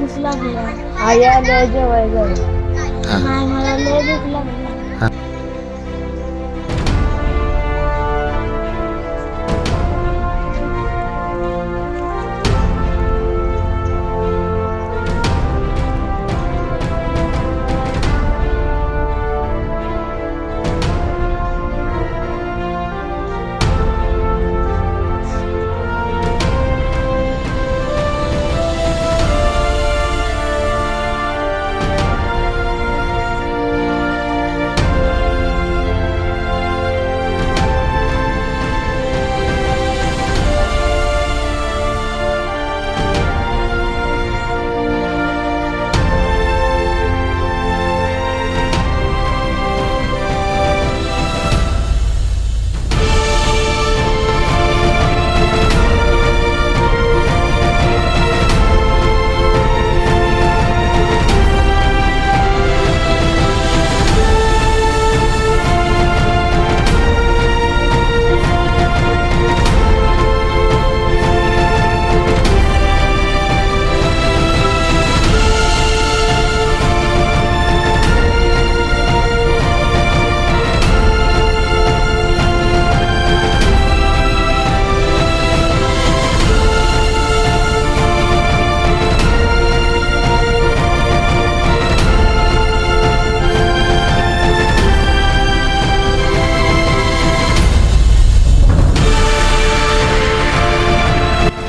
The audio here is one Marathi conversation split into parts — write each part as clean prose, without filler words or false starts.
भूक लागल्या. आई आल्या जेवाय जाऊ. नाही मला लय भूक लागली.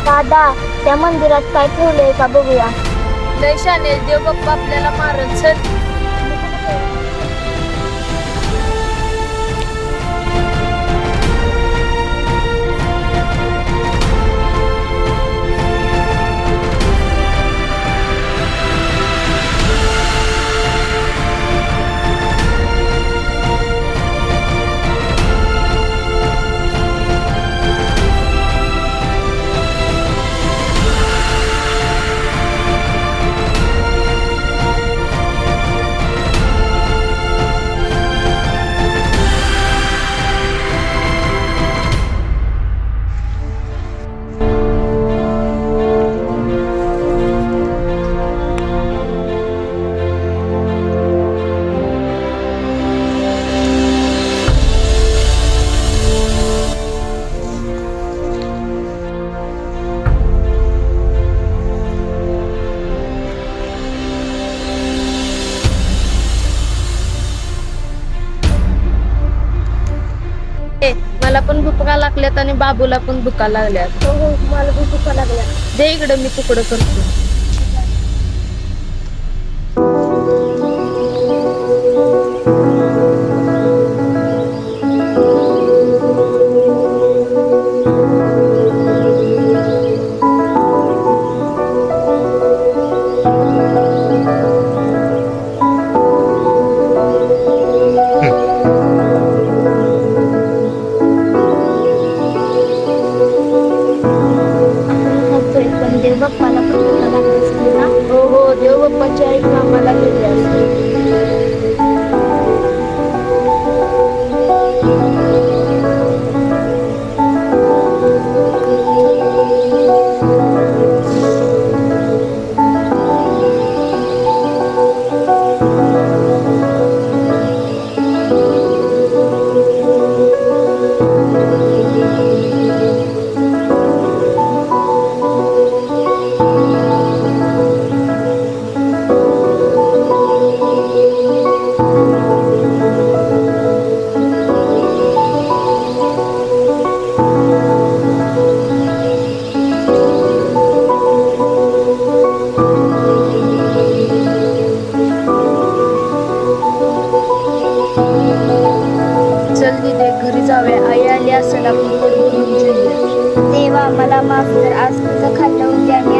दादा, त्या मंदिरात काय ठेवलंय का बघूया. लय शाने देव बाप्पा आपल्याला मारल. चल. मला पण भुका लागल्यात आणि बाबूला पण भुका लागल्यात. हो हो, मला पण भूक लागल्या. दे इकडं, मी तुकडं करतो. पण देव बाप्पाला पण भूक लागली असती ना. हो हो, देव बाप्पाची आई कामाला गेली असते. चल दिदे, घरी जाऊया. आई आली असेल, आपण पोट भरून जेवूया. देवा मला माफ कर, आज तुझं खाल्लं उद्या मी